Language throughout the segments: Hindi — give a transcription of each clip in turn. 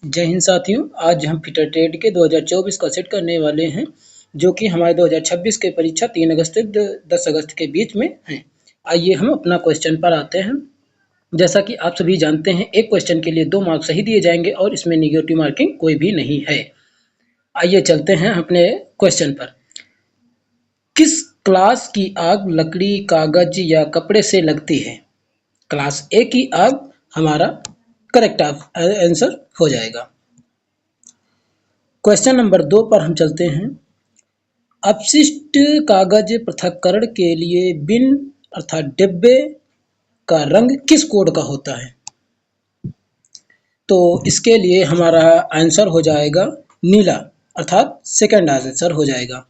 जय हिंद साथियों, आज हम फिटर ट्रेड के 2024 का सेट करने वाले हैं जो कि हमारे 2026 के परीक्षा 3 अगस्त से 10 अगस्त के बीच में है। आइए हम अपना क्वेश्चन पर आते हैं। जैसा कि आप सभी जानते हैं, एक क्वेश्चन के लिए 2 मार्क्स सही दिए जाएंगे और इसमें नेगेटिव मार्किंग कोई भी नहीं है। आइए चलते हैं अपने क्वेश्चन पर। किस क्लास की आग लकड़ी, कागज या कपड़े से लगती है? क्लास ए की आग हमारा करेक्ट आंसर हो जाएगा। क्वेश्चन नंबर 2 पर हम चलते हैं। अपशिष्ट कागज पृथक्करण के लिए बिन अर्थात डिब्बे का रंग किस कोड का होता है? तो इसके लिए हमारा आंसर हो जाएगा नीला, अर्थात सेकंड आंसर हो जाएगा।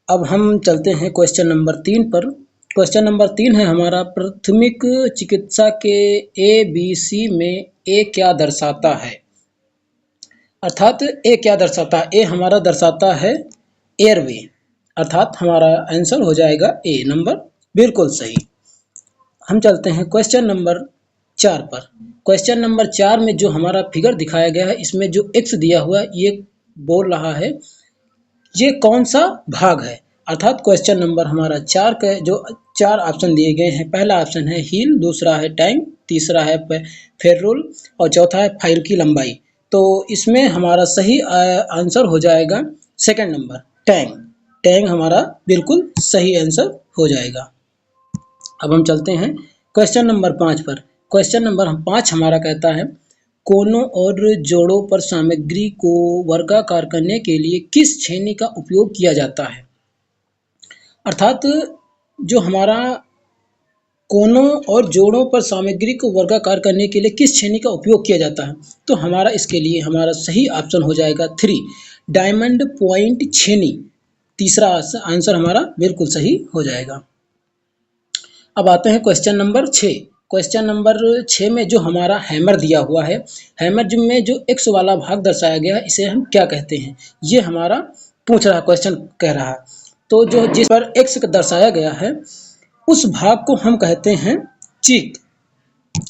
अब हम चलते हैं क्वेश्चन नंबर 3 पर। क्वेश्चन नंबर 3 है हमारा, प्राथमिक चिकित्सा के ABC में ए क्या दर्शाता है? अर्थात ए क्या दर्शाता है? ए हमारा दर्शाता है एयरवे, अर्थात हमारा आंसर हो जाएगा ए नंबर, बिल्कुल सही। हम चलते हैं क्वेश्चन नंबर 4 पर। क्वेश्चन नंबर 4 में जो हमारा फिगर दिखाया गया है, इसमें जो एक्स दिया हुआ है, ये बोल रहा है ये कौन सा भाग है? अर्थात क्वेश्चन नंबर हमारा 4 का जो 4 ऑप्शन दिए गए हैं, पहला ऑप्शन है हील, दूसरा है टैंक, तीसरा है फेरोल और चौथा है फाइल की लंबाई। तो इसमें हमारा सही आंसर हो जाएगा सेकंड नंबर टैंक। टैंक हमारा बिल्कुल सही आंसर हो जाएगा। अब हम चलते हैं क्वेश्चन नंबर 5 पर। क्वेश्चन नंबर 5 हमारा कहता है, कोनों और जोड़ों पर सामग्री को वर्गाकार करने के लिए किस छेनी का उपयोग किया जाता है? अर्थात जो हमारा कोनों और जोड़ों पर सामग्री को वर्गाकार करने के लिए किस छेनी का उपयोग किया जाता है? तो हमारा इसके लिए हमारा सही ऑप्शन हो जाएगा 3, डायमंड पॉइंट छेनी। तीसरा आंसर हमारा बिल्कुल सही हो जाएगा। अब आते हैं क्वेश्चन नंबर 6। क्वेश्चन नंबर 6 में जो हमारा हैमर दिया हुआ है, हैमर में जो एक्स वाला भाग दर्शाया गया है, इसे हम क्या कहते हैं? ये हमारा पूछ रहा क्वेश्चन कह रहा है। तो जो जिस पर एक्स दर्शाया गया है, उस भाग को हम कहते हैं चीक,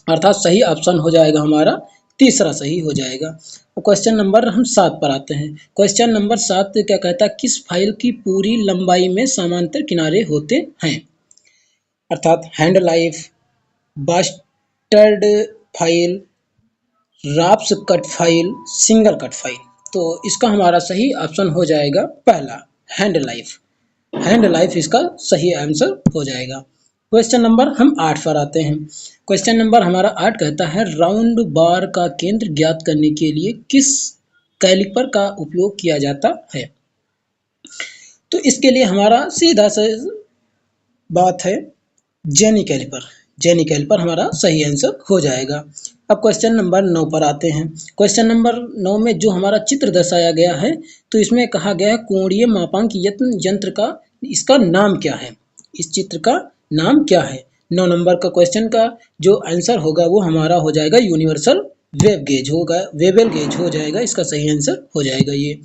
अर्थात सही ऑप्शन हो जाएगा हमारा तीसरा सही हो जाएगा। क्वेश्चन नंबर हम 7 पर आते हैं। क्वेश्चन नंबर 7 क्या कहता है, किस फाइल की पूरी लंबाई में समांतर किनारे होते हैं? अर्थात हैंड लाइफ, बास्टर्ड फाइल, राप्स cut file, single cut file. तो इसका हमारा सही ऑप्शन हो जाएगा पहला हैंड लाइफ। हैंड लाइफ इसका सही आंसर हो जाएगा। क्वेश्चन नंबर हम 8 पर आते हैं। क्वेश्चन नंबर हमारा 8 कहता है, राउंड बार का केंद्र ज्ञात करने के लिए किस कैलिपर का उपयोग किया जाता है? तो इसके लिए हमारा सीधा सा बात है जेनी कैलिपर। जेनी कैलिपर हमारा सही आंसर हो जाएगा। अब क्वेश्चन नंबर 9 पर आते हैं। क्वेश्चन नंबर 9 में जो हमारा चित्र दर्शाया गया है, तो इसमें कहा गया है कोणीय मापांक यंत्र का इसका नाम क्या है? इस चित्र का नाम क्या है? 9 नंबर का क्वेश्चन का जो आंसर होगा वो हमारा हो जाएगा यूनिवर्सल वेब गेज होगा, वेबल गेज हो जाएगा, इसका सही आंसर हो जाएगा ये।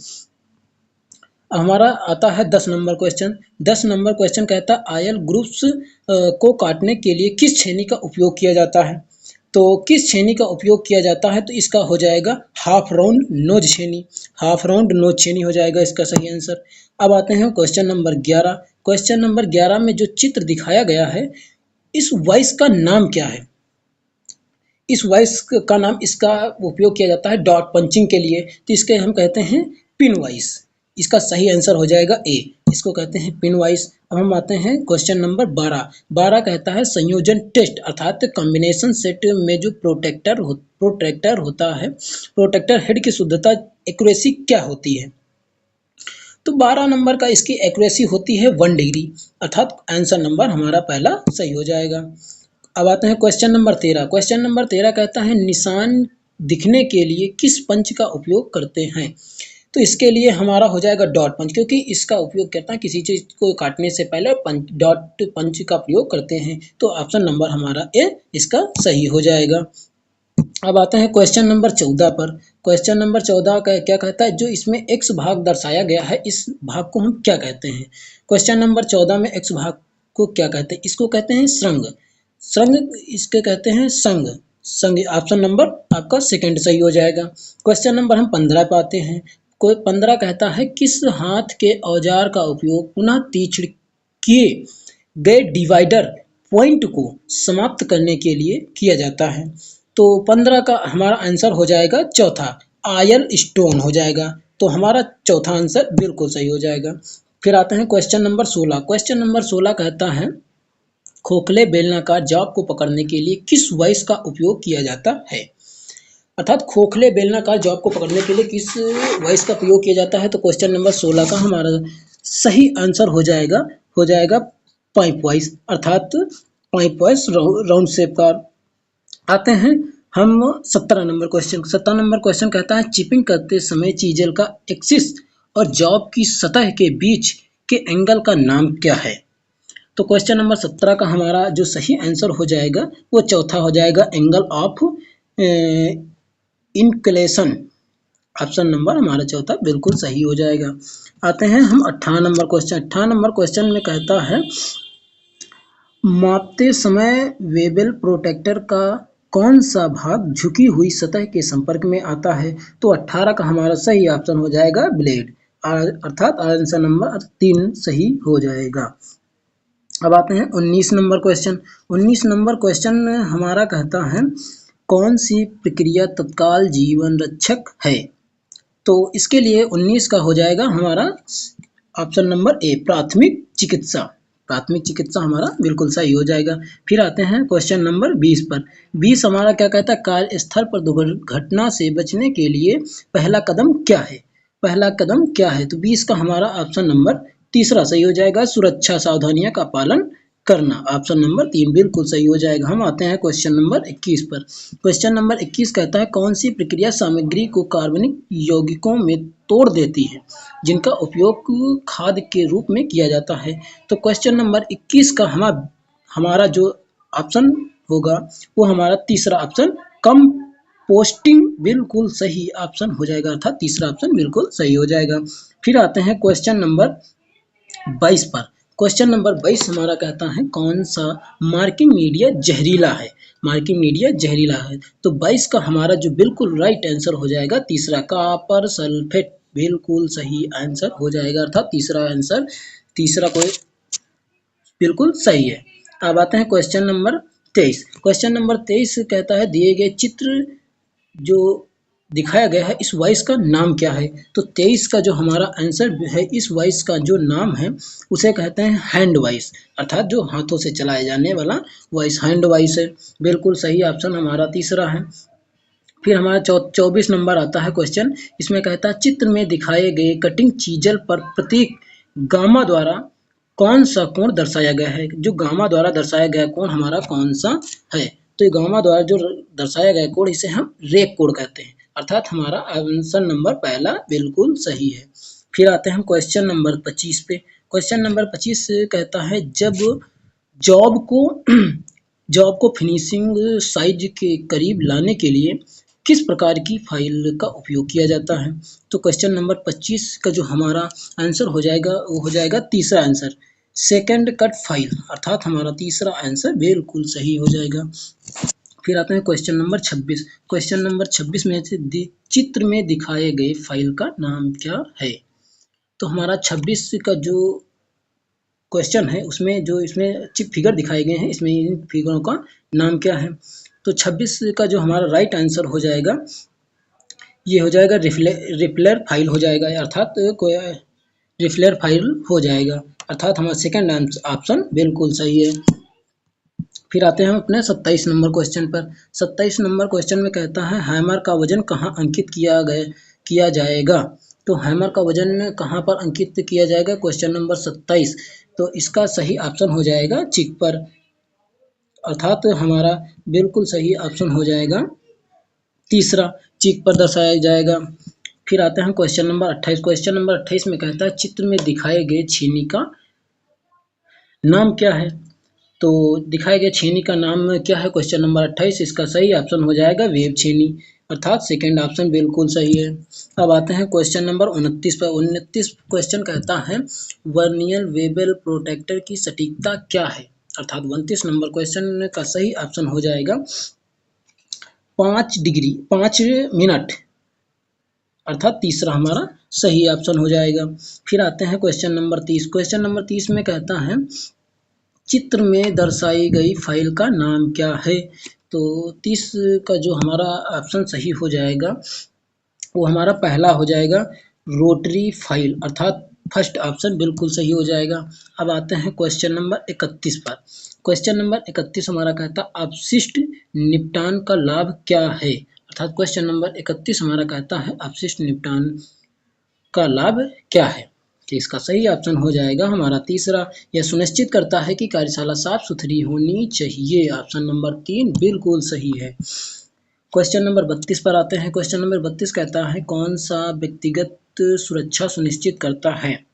हमारा आता है 10 नंबर क्वेश्चन। 10 नंबर क्वेश्चन कहता है, आयल ग्रुप्स को काटने के लिए किस छेनी का उपयोग किया जाता है? तो किस छेनी का उपयोग किया जाता है? तो इसका हो जाएगा हाफ राउंड नोज छेनी। हाफ राउंड नोज छेनी हो जाएगा इसका सही आंसर। अब आते हैं क्वेश्चन नंबर 11। क्वेश्चन नंबर 11 में जो चित्र दिखाया गया है, इस वाइस का नाम क्या है? इस वाइस का नाम, इसका उपयोग किया जाता है डॉट पंचिंग के लिए, तो इसके हम कहते हैं पिन वाइस। इसका सही आंसर हो जाएगा ए, इसको कहते हैं पिन वाइस। अब हम आते हैं क्वेश्चन नंबर 12। 12 कहता है, संयोजन टेस्ट अर्थात कॉम्बिनेशन सेट में जो प्रोटेक्टर होता है, प्रोटेक्टर हेड की शुद्धता एक्यूरेसी क्या होती है? तो 12 नंबर का इसकी एक्यूरेसी होती है 1 डिग्री, अर्थात आंसर नंबर हमारा पहला सही हो जाएगा। अब आते हैं क्वेश्चन नंबर 13। क्वेश्चन नंबर 13 कहता है, निशान दिखने के लिए किस पंच का उपयोग करते हैं? तो इसके लिए हमारा हो जाएगा डॉट पंच, क्योंकि इसका उपयोग करता है किसी चीज को काटने से पहले डॉट पंच का प्रयोग करते हैं। तो ऑप्शन नंबर हमारा ए इसका सही हो जाएगा। अब आते हैं क्वेश्चन नंबर 14 पर। क्वेश्चन नंबर 14 का क्या कहता है, जो इसमें एक्स भाग दर्शाया गया है, इस भाग को हम क्या कहते हैं? क्वेश्चन नंबर 14 में एक्स भाग को क्या कहते हैं? इसको कहते हैं श्रृंग। श्रृंग इसके कहते हैं संग। ऑप्शन नंबर आपका सेकंड सही हो जाएगा। क्वेश्चन नंबर हम 15 पे आते हैं। कोई 15 कहता है किस हाथ के औजार का उपयोग पुनः तीक्ष्ण किए गए डिवाइडर पॉइंट को समाप्त करने के लिए किया जाता है। तो 15 का हमारा आंसर हो जाएगा चौथा, आयल स्टोन हो जाएगा। तो हमारा चौथा आंसर बिल्कुल सही हो जाएगा। फिर आते हैं क्वेश्चन नंबर 16। क्वेश्चन नंबर 16 कहता है खोखले बेलनाकार जॉब को पकड़ने के लिए किस वॉइस का उपयोग किया जाता है। अर्थात खोखले बेलनाकार जॉब को पकड़ने के लिए किस वॉइस का प्रयोग किया जाता है। तो क्वेश्चन नंबर 16 का हमारा सही आंसर हो जाएगा पाइप वॉइस, अर्थात पाइप वॉइस राउंड शेप का। आते हैं हम 17 नंबर क्वेश्चन कहता है चिपिंग करते समय चीजल का एक्सिस और जॉब की सतह के बीच के एंगल का नाम क्या है। तो क्वेश्चन नंबर 17 का हमारा जो सही आंसर हो जाएगा वो चौथा हो जाएगा, angle of inclination. Option number हमारा चौथा बिल्कुल सही हो जाएगा। आते हैं हम 18 नंबर क्वेश्चन। 18 नंबर क्वेश्चन में कहता है मापते समय वेबल प्रोटेक्टर का कौन सा भाग झुकी हुई सतह के संपर्क में आता है। तो 18 का हमारा सही ऑप्शन हो जाएगा ब्लेड, अर्थात आंसर नंबर 3 सही हो जाएगा। अब आते हैं 19 नंबर क्वेश्चन। 19 नंबर क्वेश्चन हमारा कहता है कौन सी प्रक्रिया तत्काल जीवन रक्षक है। तो इसके लिए 19 का हो जाएगा हमारा ऑप्शन नंबर ए, प्राथमिक चिकित्सा। प्राथमिक चिकित्सा हमारा बिल्कुल सही हो जाएगा। फिर आते हैं क्वेश्चन नंबर 20 पर। 20 हमारा क्या कहता है कार्यस्थल पर दुर्घटना से बचने के लिए पहला कदम क्या है। पहला कदम क्या है, तो 20 का हमारा ऑप्शन नंबर तीसरा सही हो जाएगा, सुरक्षा सावधानियों का पालन करना। ऑप्शन नंबर 3 बिल्कुल सही हो जाएगा। हम आते हैं क्वेश्चन नंबर 21 पर। क्वेश्चन नंबर 21 कहता है कौन सी प्रक्रिया सामग्री को कार्बनिक यौगिकों में तोड़ देती है जिनका उपयोग खाद के रूप में किया जाता है। तो क्वेश्चन नंबर 21 का हमारा जो ऑप्शन होगा वो हमारा तीसरा ऑप्शन, कंपोस्टिंग, बिल्कुल सही ऑप्शन हो जाएगा, अर्थात तीसरा ऑप्शन बिल्कुल सही हो जाएगा। फिर आते हैं क्वेश्चन नंबर 22 पर। क्वेश्चन नंबर 22 हमारा कहता है कौन सा मार्किंग मीडिया जहरीला है। मार्किंग मीडिया जहरीला है। तो 22 का हमारा जो बिल्कुल राइट आंसर हो जाएगा तीसरा, कॉपर सल्फेट, बिल्कुल सही आंसर हो जाएगा, अर्थात तीसरा कोई बिल्कुल सही है। अब आते हैं क्वेश्चन नंबर 23। क्वेश्चन नंबर 23 कहता है दिए गए चित्र जो दिखाया गया है इस वॉइस का नाम क्या है। तो 23 का जो हमारा आंसर है इस वॉइस का जो नाम है उसे कहते हैं हैंड वॉइस, अर्थात जो हाथों से चलाए जाने वाला वॉइस हैंड वॉइस है। बिल्कुल सही ऑप्शन हमारा तीसरा है। फिर हमारा 24 नंबर आता है क्वेश्चन। इसमें कहता है चित्र में दिखाए गए कटिंग चीजल पर प्रतीक गामा द्वारा कौन सा कोण दर्शाया गया है। जो गामा द्वारा दर्शाया गया कोण हमारा कौन सा है। तो ये गामा द्वारा जो दर्शाया गया कोण इसे हम रेक कोण कहते हैं, अर्थात हमारा आंसर नंबर पहला बिल्कुल सही है। फिर आते हैं हम क्वेश्चन नंबर 25 पे। क्वेश्चन नंबर 25 कहता है जब जॉब को जॉब को फिनिशिंग साइज के करीब लाने के लिए किस प्रकार की फाइल का उपयोग किया जाता है। तो क्वेश्चन नंबर 25 का जो हमारा आंसर हो जाएगा वो हो जाएगा तीसरा आंसर, सेकंड कट फाइल, अर्थात हमारा तीसरा आंसर बिल्कुल सही हो जाएगा। फिर आते हैं क्वेश्चन नंबर 26। क्वेश्चन नंबर 26 में से चित्र में दिखाए गए फाइल का नाम क्या है। तो हमारा 26 का जो क्वेश्चन है उसमें जो इसमें चिप फिगर दिखाए गए हैं इसमें इन फिगरों का नाम क्या है। तो 26 का जो हमारा राइट आंसर हो जाएगा ये हो जाएगा रिफ्लेर फाइल हो जाएगा, अर्थात कोई रिफ्लेर फाइल हो जाएगा, अर्थात हमारा सेकंड ऑप्शन बिल्कुल सही है। फिर आते हैं हम अपने 27 नंबर क्वेश्चन पर। 27 नंबर क्वेश्चन में कहता है हैमर का वजन कहाँ अंकित किया जाएगा। तो हैमर का वजन कहाँ पर अंकित किया जाएगा, क्वेश्चन नंबर 27। तो इसका सही ऑप्शन हो जाएगा चिक पर, अर्थात हमारा बिल्कुल सही ऑप्शन हो जाएगा तीसरा, चिक पर दर्शाया जाएगा। फिर आते हैं क्वेश्चन नंबर 28। क्वेश्चन नंबर 28 में कहता है चित्र में दिखाए गए छेनी का नाम क्या है। तो दिखाए गए छेनी का नाम क्या है क्वेश्चन नंबर 28, इसका सही ऑप्शन हो जाएगा वेब छेनी, अर्थात सेकंड ऑप्शन बिल्कुल सही है। अब आते हैं क्वेश्चन नंबर 29 पर। 29 क्वेश्चन कहता है वर्नियर वेबल प्रोटेक्टर की सटीकता क्या है, अर्थात 29 नंबर क्वेश्चन का सही ऑप्शन हो जाएगा 5 मिनट, अर्थात तीसरा हमारा सही ऑप्शन हो जाएगा। फिर आते हैं क्वेश्चन नंबर 30। क्वेश्चन नंबर 30 में कहता है चित्र में दर्शाई गई फाइल का नाम क्या है। तो 30 का जो हमारा ऑप्शन सही हो जाएगा वो हमारा पहला हो जाएगा रोटरी फाइल, अर्थात फर्स्ट ऑप्शन बिल्कुल सही हो जाएगा। अब आते हैं क्वेश्चन नंबर 31 पर। क्वेश्चन नंबर 31 हमारा कहता है अपशिष्ट निपटान का लाभ क्या है, अर्थात क्वेश्चन नंबर 31 हमारा कहता है अपशिष्ट निपटान का लाभ क्या है। तो इसका सही ऑप्शन हो जाएगा हमारा तीसरा, यह सुनिश्चित करता है कि कार्यशाला साफ सुथरी होनी चाहिए, ऑप्शन नंबर 3 बिल्कुल सही है। क्वेश्चन नंबर 32 पर आते हैं। क्वेश्चन नंबर 32 कहता है कौन सा व्यक्तिगत सुरक्षा सुनिश्चित करता है।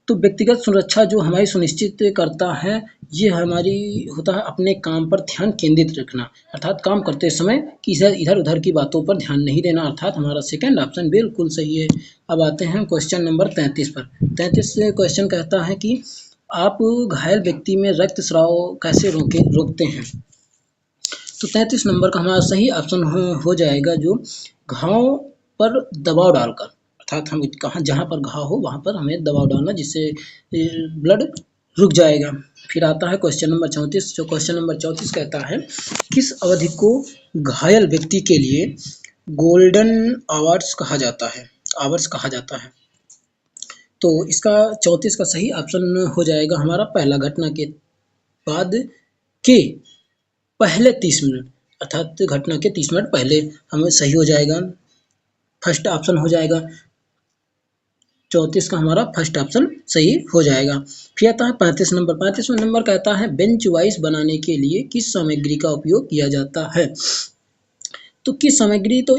तो व्यक्तिगत सुरक्षा जो हमारी सुनिश्चित करता है ये हमारी होता है अपने काम पर ध्यान केंद्रित रखना, अर्थात काम करते समय कि इधर उधर की बातों पर ध्यान नहीं देना, अर्थात हमारा सेकंड ऑप्शन बिल्कुल सही है। अब आते हैं क्वेश्चन नंबर 33 पर। 33 क्वेश्चन कहता है कि आप घायल व्यक्ति में रक्तस्राव कैसे रोकते हैं। तो 33 नंबर का हमारा सही ऑप्शन हो जाएगा जो घाव पर दबाव डालकर, अर्थात हम कहाँ जहाँ पर घाव हो वहाँ पर हमें दबाव डालना जिससे ब्लड रुक जाएगा। फिर आता है क्वेश्चन नंबर 34। जो क्वेश्चन नंबर 34 कहता है किस अवधि को घायल व्यक्ति के लिए गोल्डन आवर्स कहा जाता है। तो इसका 34 का सही ऑप्शन हो जाएगा हमारा पहला घटना के बाद के पहले 30 मिनट, अर्थात घटना के 30 मिनट पहले हमें सही हो जाएगा, फर्स्ट ऑप्शन हो जाएगा। 34 का हमारा फर्स्ट ऑप्शन सही हो जाएगा। फिर आता है 35 नंबर। 35वां नंबर कहता है बेंच वाइस बनाने के लिए किस सामग्री का उपयोग किया जाता है। तो किस सामग्री, तो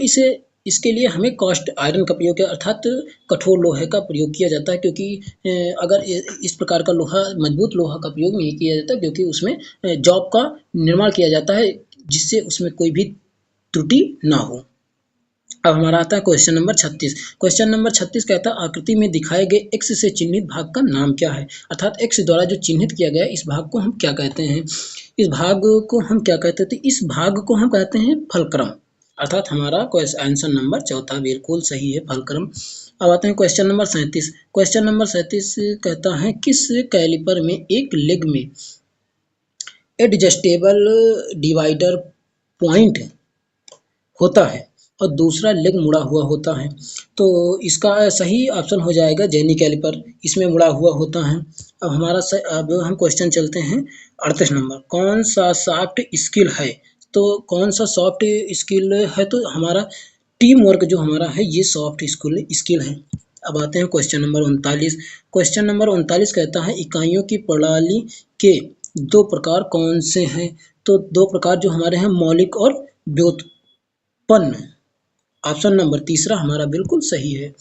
इसके लिए हमें कास्ट आयरन का प्रयोग किया, अर्थात कठोर लोहे का प्रयोग किया जाता है, क्योंकि अगर इस प्रकार का लोहा मजबूत लोहा का प्रयोग नहीं किया जाता, क्योंकि उसमें जॉब का निर्माण किया जाता है जिससे उसमें कोई भी त्रुटि ना हो। अब हमारा आता है क्वेश्चन नंबर 36। क्वेश्चन नंबर 36 कहता है आकृति में दिखाए गए एक्स से चिन्हित भाग का नाम क्या है, अर्थात एक्स द्वारा जो चिन्हित किया गया इस भाग को हम क्या कहते हैं। इस भाग को हम क्या कहते हैं, तो इस भाग को हम कहते हैं फलक्रम, अर्थात हमारा आंसर नंबर चौथा बिल्कुल सही है, फलक्रम। अब आते हैं क्वेश्चन नंबर 37। क्वेश्चन नंबर 37 कहता है किस कैलिपर में एक लेग में एडजस्टेबल डिवाइडर पॉइंट होता है और दूसरा लेग मुड़ा हुआ होता है। तो इसका सही ऑप्शन हो जाएगा जेनी कैलिपर, इसमें मुड़ा हुआ होता है। अब हम क्वेश्चन चलते हैं 38 नंबर। कौन सा सॉफ्ट स्किल है, तो कौन सा सॉफ्ट स्किल है, तो हमारा टीम वर्क जो हमारा है ये सॉफ्ट स्किल है। अब आते हैं क्वेश्चन नंबर 39। क्वेश्चन नंबर 39 कहता है इकाइयों की प्रणाली के दो प्रकार कौन से हैं। तो दो प्रकार जो हमारे हैं मौलिक और व्युत्पन्न, ऑप्शन नंबर तीसरा हमारा बिल्कुल सही है।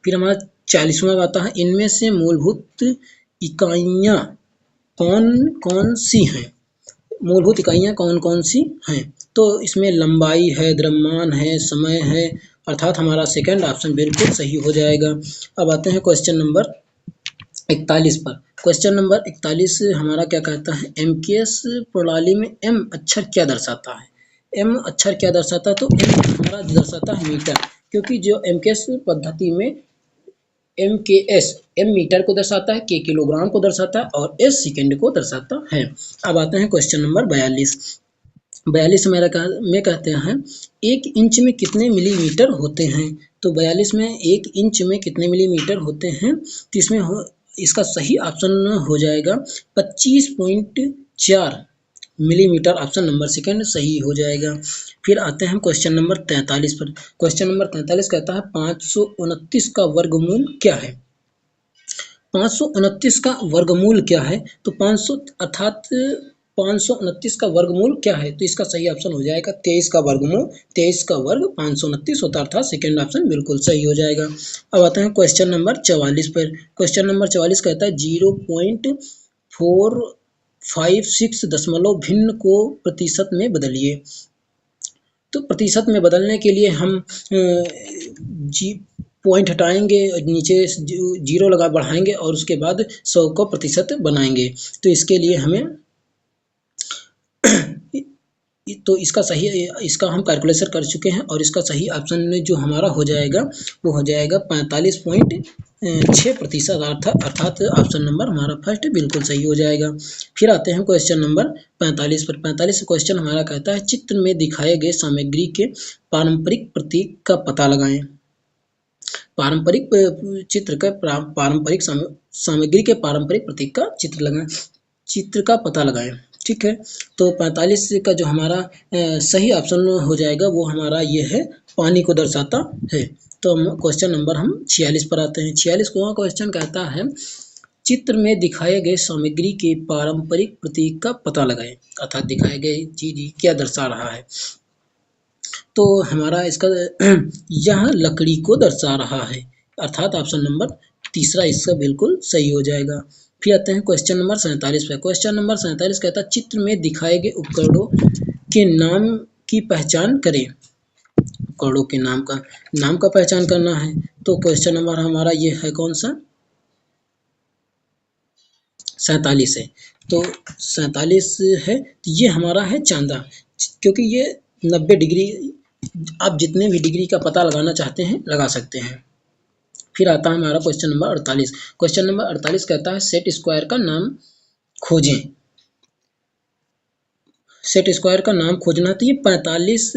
फिर हमारा 40वां आता है इनमें से मूलभूत इकाइयाँ कौन कौन सी हैं। मूलभूत इकाइयाँ कौन कौन सी हैं, तो इसमें लंबाई है, द्रव्यमान है, समय है, अर्थात हमारा सेकंड ऑप्शन बिल्कुल सही हो जाएगा। अब आते हैं क्वेश्चन नंबर 41 पर। क्वेश्चन नंबर 41 हमारा क्या कहता है एमकेएस प्रणाली में एम अक्षर क्या दर्शाता है। एम अक्षर क्या दर्शाता है, तो एम हमारा दर्शाता है मीटर, क्योंकि जो एमकेएस पद्धति में एम मीटर को दर्शाता है, के किलोग्राम को दर्शाता है और एस सेकंड को दर्शाता है। अब आते हैं क्वेश्चन नंबर 42। 42 में कहते हैं 1 इंच में कितने मिलीमीटर होते हैं। तो 42 में 1 इंच में कितने मिलीमीटर होते हैं, तो इसमें इसका सही ऑप्शन हो जाएगा 25.4 मिलीमीटर, ऑप्शन नंबर सेकंड सही हो जाएगा। फिर आते हैं क्वेश्चन नंबर 43 पर। क्वेश्चन नंबर 43 कहता है 529 का वर्गमूल क्या है। 529 का वर्गमूल क्या है, तो 529 का वर्गमूल क्या है, तो इसका सही ऑप्शन हो जाएगा 23 का वर्गमूल, 23 का वर्ग 529 होता है, अर्थात सेकंड ऑप्शन बिल्कुल सही हो जाएगा। अब आते हैं क्वेश्चन नंबर 44 पर। क्वेश्चन नंबर 44 कहता है 0.456 दशमलव भिन्न को प्रतिशत में बदलिए। तो प्रतिशत में बदलने के लिए हम पॉइंट हटाएंगे, नीचे जीरो लगा बढ़ाएंगे और उसके बाद 100 को प्रतिशत बनाएंगे। तो इसके लिए हमें तो इसका हम कैलकुलेशन कर चुके हैं और इसका सही ऑप्शन में जो हमारा हो जाएगा वो हो जाएगा 45.6%, अर्थात ऑप्शन नंबर हमारा फर्स्ट बिल्कुल सही हो जाएगा। फिर आते हैं क्वेश्चन नंबर 45 पर। 45 क्वेश्चन हमारा कहता है चित्र में दिखाए गए सामग्री के पारंपरिक प्रतीक का पता लगाएं। पारंपरिक चित्र का पारंपरिक सामग्री के पारंपरिक प्रतीक का चित्र का पता लगाएं। ठीक है, तो 45 का जो हमारा सही ऑप्शन हो जाएगा वो हमारा ये है, पानी को दर्शाता है। तो क्वेश्चन नंबर हम 46 पर आते हैं। 46 को क्वेश्चन कहता है चित्र में दिखाए गए सामग्री के पारंपरिक प्रतीक का पता लगाएं, अर्थात दिखाए गए चीज क्या दर्शा रहा है। तो हमारा इसका यह लकड़ी को दर्शा रहा है, अर्थात ऑप्शन नंबर तीसरा इसका बिल्कुल सही हो जाएगा। फिर आते हैं क्वेश्चन नंबर 47 पे। क्वेश्चन नंबर 47 कहता है चित्र में दिखाए गए उपकरणों के नाम की पहचान करें। उपकरणों के नाम का पहचान करना है। तो क्वेश्चन नंबर हमारा ये है कौन सा, 47 है। तो 47 है, तो ये हमारा है चांदा, क्योंकि ये 90 डिग्री, आप जितने भी डिग्री का पता लगाना चाहते हैं लगा सकते हैं। फिर आता है हमारा क्वेश्चन नंबर 48। क्वेश्चन नंबर 48 कहता है सेट स्क्वायर का नाम खोजें। सेट स्क्वायर का नाम खोजना, तो ये 45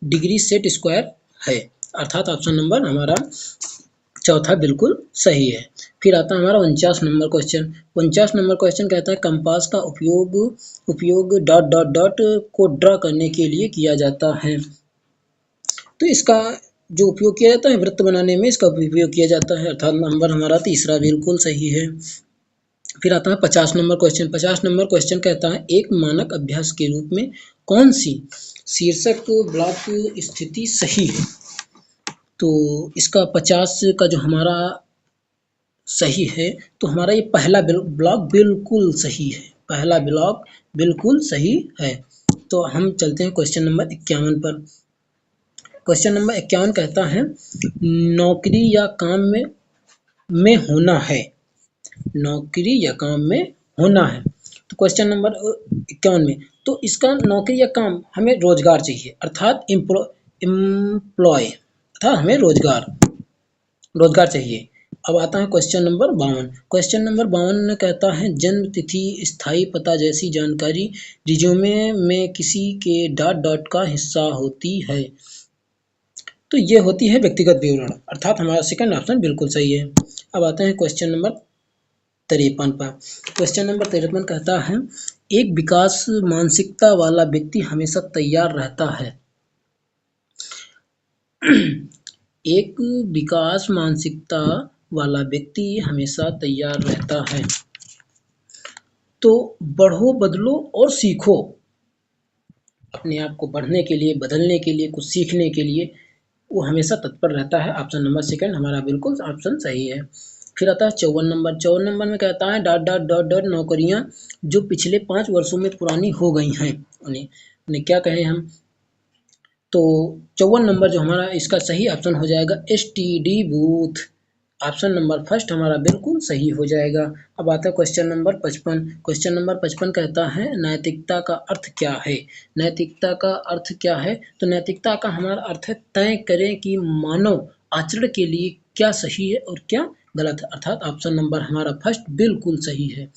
डिग्री सेट स्क्वायर है, अर्थात ऑप्शन नंबर हमारा चौथा बिल्कुल सही है। फिर आता है हमारा 49 नंबर क्वेश्चन। 49 नंबर क्वेश्चन कहता है कंपास का उपयोग डॉट डॉट डॉट को ड्रा करने के लिए किया जाता है। तो इसका जो उपयोग किया जाता है वृत्त बनाने में, इसका उपयोग किया जाता है, अर्थात नंबर हमारा तीसरा बिल्कुल सही है। फिर आता है 50 नंबर क्वेश्चन। 50 नंबर क्वेश्चन कहता है एक मानक अभ्यास के रूप में कौन सी शीर्षक ब्लॉक स्थिति सही है। तो इसका 50 का जो हमारा सही है, तो हमारा ये पहला ब्लॉक बिल्कुल सही है, पहला ब्लॉक बिल्कुल सही है। तो हम चलते हैं क्वेश्चन नंबर 51 पर। क्वेश्चन नंबर 51 कहता है नौकरी या काम में होना है। नौकरी या काम में होना है। तो क्वेश्चन नंबर 51 में, तो इसका नौकरी या काम, हमें रोजगार चाहिए, अर्थात एम्प्लॉय, अर्थात हमें रोजगार चाहिए। अब आता है क्वेश्चन नंबर 52। क्वेश्चन नंबर 52 कहता है जन्म तिथि, स्थायी पता जैसी जानकारी रिज्यूमे में किसी के डॉट डॉट का हिस्सा होती है। तो ये होती है व्यक्तिगत विवरण, अर्थात हमारा सेकंड ऑप्शन बिल्कुल सही है। अब आते हैं क्वेश्चन नंबर 53 पर। क्वेश्चन नंबर 53 कहता है एक विकास मानसिकता वाला व्यक्ति हमेशा तैयार रहता है। एक विकास मानसिकता वाला व्यक्ति हमेशा तैयार रहता है। तो बढ़ो, बदलो और सीखो, अपने आप को बढ़ने के लिए, बदलने के लिए, कुछ सीखने के लिए वो हमेशा तत्पर रहता है। ऑप्शन नंबर सेकंड हमारा बिल्कुल ऑप्शन सही है। फिर आता है 54 नंबर। 54 नंबर में कहता है डॉट डॉट डॉट डॉट नौकरियां जो पिछले 5 वर्षों में पुरानी हो गई हैं, उन्हें क्या कहें हम। तो 54 नंबर जो हमारा इसका सही ऑप्शन हो जाएगा STD booth, option number first हमारा बिल्कुल सही हो जाएगा। अब आता है क्वेश्चन नंबर 55। क्वेश्चन नंबर 55 कहता है नैतिकता का अर्थ क्या है। नैतिकता का अर्थ क्या है, तो नैतिकता का हमारा अर्थ है तय करें कि मानव आचरण के लिए क्या सही है और क्या गलत है, अर्थात ऑप्शन नंबर हमारा फर्स्ट बिल्कुल सही है।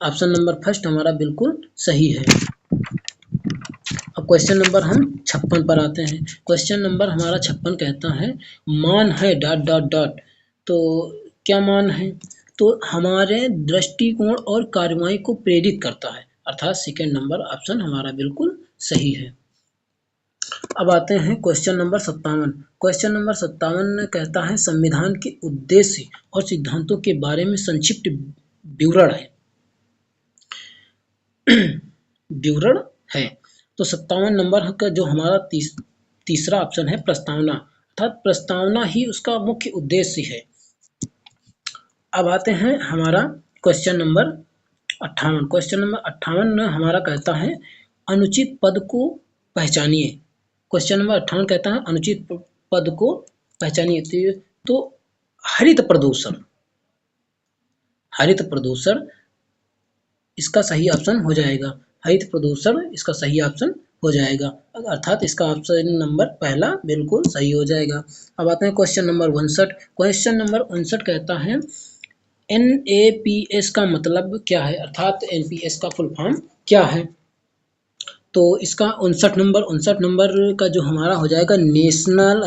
ऑप्शन नंबर फर्स्ट हमारा बिल्कुल सही है। अब क्वेश्चन नंबर हम 56 पर आते हैं। क्वेश्चन नंबर हमारा 56 कहता है मान है डॉट डॉट डॉट। तो क्या मान है, तो हमारे दृष्टिकोण और कार्रवाई को प्रेरित करता है, अर्थात सेकंड नंबर ऑप्शन हमारा बिल्कुल सही है। अब आते हैं क्वेश्चन नंबर 57। क्वेश्चन नंबर 57 कहता है संविधान के उद्देश्य और सिद्धांतों के बारे में संक्षिप्त विवरण है। तो 57 नंबर का जो हमारा तीसरा ऑप्शन है प्रस्तावना, अर्थात प्रस्तावना ही उसका मुख्य उद्देश्य है। अब आते हैं हमारा क्वेश्चन नंबर 58। क्वेश्चन नंबर 58 हमारा कहता है अनुचित पद को पहचानिए। क्वेश्चन नंबर 58 कहता है अनुचित पद को पहचानिए। तो हरित प्रदूषण इसका सही ऑप्शन हो जाएगा। हरित प्रदूषण इसका सही ऑप्शन हो जाएगा, अर्थात इसका ऑप्शन नंबर पहला बिल्कुल सही हो जाएगा। अब आते हैं क्वेश्चन नंबर 59। क्वेश्चन नंबर 59 कहता है NAPS का मतलब क्या है, अर्थात NPS का फुल फॉर्म क्या है। तो इसका 59 नंबर का जो हमारा हो जाएगा नेशनल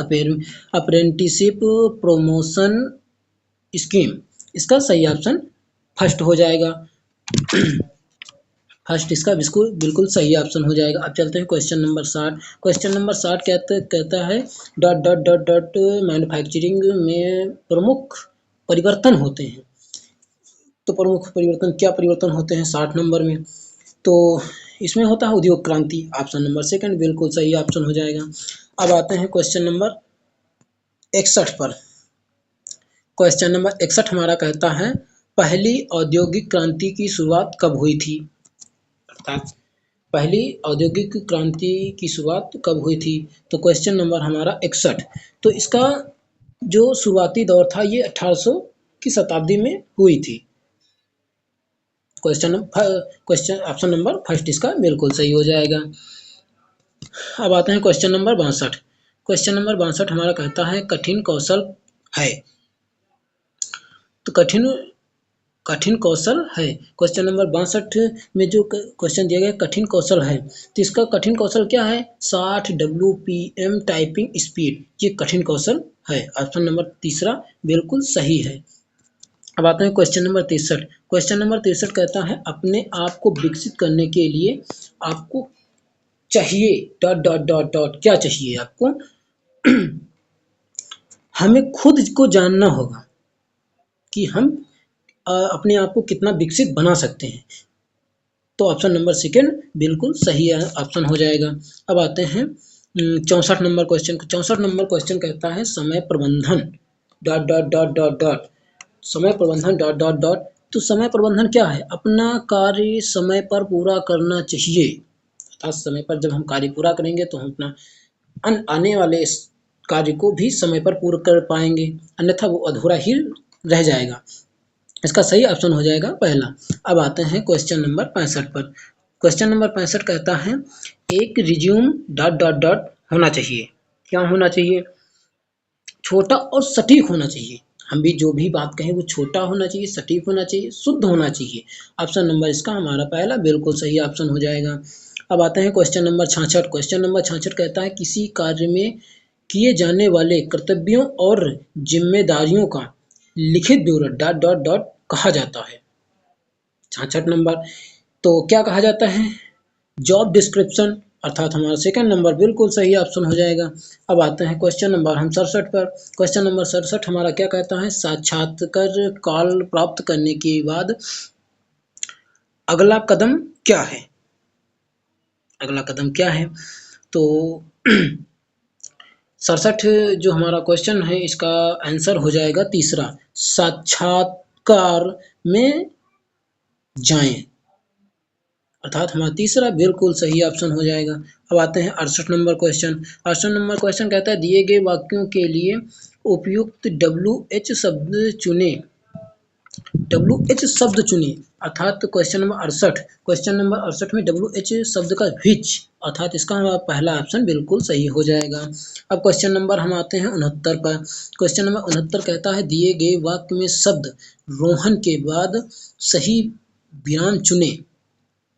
अप्रेंटिसशिप प्रमोशन स्कीम, इसका सही ऑप्शन फर्स्ट हो जाएगा। फर्स्ट इसका बिल्कुल बिल्कुल सही ऑप्शन हो जाएगा। अब चलते हैं क्वेश्चन नंबर 60। क्वेश्चन नंबर 60 कहता है dot dot dot dot manufacturing में प्रमुख परिवर्तन होते हैं। तो प्रमुख परिवर्तन क्या परिवर्तन होते हैं 60 नंबर में, तो इसमें होता है उद्योग क्रांति, ऑप्शन नंबर सेकंड बिल्कुल सही ऑप्शन हो जाएगा। अब आते हैं क्वेश्चन नंबर 61 पर। क्वेश्चन नंबर 61 हमारा कहता है पहली औद्योगिक क्रांति की शुरुआत कब हुई थी, अर्थात पहली औद्योगिक क्रांति की शुरुआत कब हुई थी। तो क्वेश्चन नंबर हमारा 61, तो इसका जो शुरुआती दौर था ये 1800 की शताब्दी में हुई थी। क्वेश्चन ऑप्शन नंबर फर्स्ट इसका बिल्कुल सही हो जाएगा। अब आते हैं क्वेश्चन नंबर 62। क्वेश्चन नंबर 62 हमारा कहता है कठिन कौशल है। तो कठिन कौशल है, क्वेश्चन नंबर 62 में जो क्वेश्चन दिया गया कठिन कौशल है, तो इसका कठिन कौशल क्या है 60 WPM टाइपिंग स्पीड, ये कठिन कौशल है, ऑप्शन नंबर तीसरा बिल्कुल सही है। अब आते हैं क्वेश्चन नंबर 63। क्वेश्चन नंबर 63 कहता है अपने आप को विकसित करने के लिए आपको चाहिए डॉट डॉट डॉट डॉट, क्या चाहिए आपको हमें खुद को जानना होगा कि हम अपने आप को कितना विकसित बना सकते हैं। तो ऑप्शन नंबर सेकंड बिल्कुल सही ऑप्शन हो जाएगा। अब आते हैं 64 नंबर क्वेश्चन। 64 नंबर क्वेश्चन कहता है समय प्रबंधन dot dot dot dot dot, समय प्रबंधन डॉट डॉट डॉट, तो समय प्रबंधन क्या है अपना कार्य समय पर पूरा करना चाहिए, अर्थात समय पर जब हम कार्य पूरा करेंगे तो हम अपना आने वाले इस कार्य को भी समय पर पूरा कर पाएंगे, अन्यथा वो अधूरा ही रह जाएगा। इसका सही ऑप्शन हो जाएगा पहला। अब आते हैं क्वेश्चन नंबर 65 पर। क्वेश्चन नंबर 65 कहता है एक रिज्यूम डॉट डॉट डॉट होना चाहिए, क्या होना चाहिए छोटा और सटीक होना चाहिए, हम भी जो भी बात कहें वो छोटा होना चाहिए, सटीक होना चाहिए, शुद्ध होना चाहिए, ऑप्शन नंबर इसका हमारा पहला बिल्कुल सही ऑप्शन हो जाएगा। अब आते हैं क्वेश्चन नंबर 66। क्वेश्चन नंबर 66 कहता है किसी कार्य में किए जाने वाले कर्तव्यों और जिम्मेदारियों का लिखित ब्यौरा डॉट डॉट डॉट कहा जाता है। 66 नंबर, तो क्या कहा जाता है जॉब डिस्क्रिप्शन, अर्थात हमारा सेकंड नंबर बिल्कुल सही ऑप्शन हो जाएगा। अब आते हैं क्वेश्चन नंबर हम 67 पर। क्वेश्चन नंबर 67 हमारा क्या कहता है साक्षात्कार कॉल प्राप्त करने के बाद अगला कदम क्या है, अगला कदम क्या है, तो 67 जो हमारा क्वेश्चन है इसका आंसर हो जाएगा तीसरा, साक्षात्कार में जाएं, अर्थात हमारा तीसरा बिल्कुल सही ऑप्शन हो जाएगा। अब आते हैं 68 नंबर क्वेश्चन। 68 नंबर क्वेश्चन कहता है दिए गए वाक्यों के लिए उपयुक्त WH शब्द चुने, WH शब्द चुने, अर्थात क्वेश्चन नंबर 68, क्वेश्चन नंबर 68 में WH शब्द का विच, अर्थात इसका हमारा पहला ऑप्शन बिल्कुल सही हो जाएगा। अब क्वेश्चन नंबर हम आते हैं 69 पर। क्वेश्चन नंबर 69 कहता है दिए गए वाक्य में शब्द रोहन के बाद सही विराम चुने,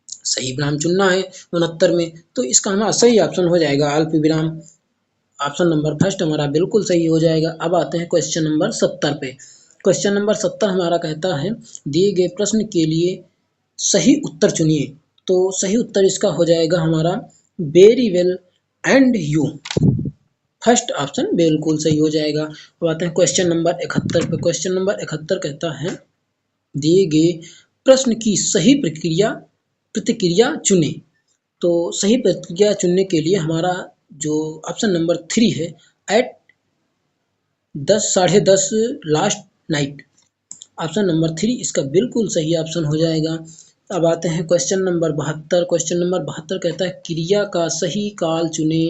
सही विराम चुनना है 69 में, तो इसका हमारा सही ऑप्शन हो जाएगा अल्प विराम, ऑप्शन नंबर फर्स्ट हमारा बिल्कुल सही हो जाएगा। अब आते हैं क्वेश्चन नंबर 70 पे। क्वेश्चन नंबर 70 हमारा कहता है दिए गए प्रश्न के लिए सही उत्तर चुनिए, तो सही उत्तर इसका हो जाएगा हमारा very well and you, first option बिल्कुल सही हो जाएगा। अब आते हैं क्वेश्चन नंबर 71 पे। क्वेश्चन नंबर 71 कहता है दिए गए प्रश्न की सही प्रतिक्रिया चुने, तो सही प्रतिक्रिया चुनने के लिए हमारा जो ऑप्शन नंबर 3 है एट 10 साढ़े 10 लास्ट नाइट, ऑप्शन नंबर 3 इसका बिल्कुल सही ऑप्शन हो जाएगा। अब आते हैं क्वेश्चन नंबर 72। क्वेश्चन नंबर 72 कहता है क्रिया का सही काल चुने,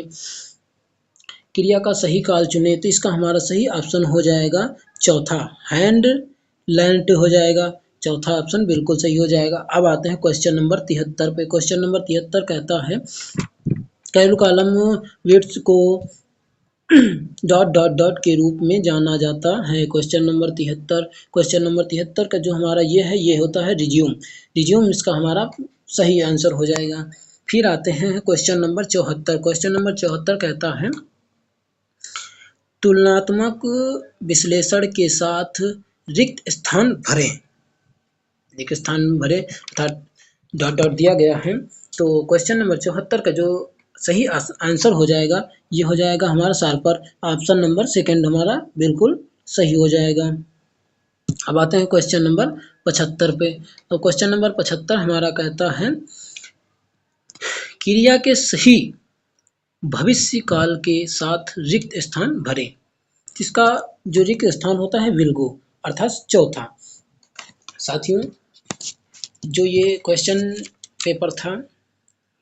क्रिया का सही काल चुने, तो इसका हमारा सही ऑप्शन हो जाएगा चौथा हैंड लैंड हो जाएगा, चौथा ऑप्शन बिल्कुल सही हो जाएगा। अब आते हैं क्वेश्चन नंबर 73 पे। क्वेश्चन नंबर 73 कहता है कैरोल कॉलम वेट्स को डॉट डॉट डॉट के रूप में जाना जाता है। Question number 73। क्वेश्चन नंबर 73 का जो हमारा ये है, ये होता है रिज्यूम। रिज्यूम इसका हमारा सही आंसर हो जाएगा। फिर आते हैं क्वेश्चन नंबर 74। क्वेश्चन नंबर 74 कहता है तुलनात्मक विश्लेषण के साथ रिक्त स्थान भरें। रिक्त स्थान भरें अर्थात डॉट डॉट दिया गया है। तो क्वेश्चन नंबर 74 का जो सही आंसर हो जाएगा, ये हो जाएगा हमारा शार्पर। ऑप्शन नंबर सेकंड हमारा बिल्कुल सही हो जाएगा। अब आते हैं क्वेश्चन नंबर 75 पे। तो क्वेश्चन नंबर 75 हमारा कहता है क्रिया के सही भविष्य काल के साथ रिक्त स्थान भरें। इसका जो रिक्त स्थान होता है विल गो, अर्थात चौथा। साथियों, जो ये क्वेश्चन पेपर था,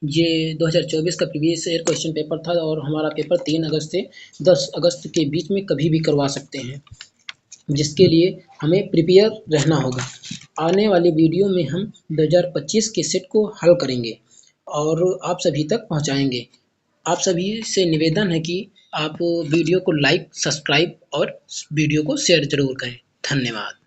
ये 2024 का प्रीवियस ईयर क्वेश्चन पेपर था और हमारा पेपर 3 अगस्त से 10 अगस्त के बीच में कभी भी करवा सकते हैं, जिसके लिए हमें प्रिपेयर रहना होगा। आने वाली वीडियो में हम 2025 के सेट को हल करेंगे और आप सभी तक पहुंचाएंगे। आप सभी से निवेदन है कि आप वीडियो को लाइक, सब्सक्राइब और वीडियो को शेयर जरूर करें। धन्यवाद।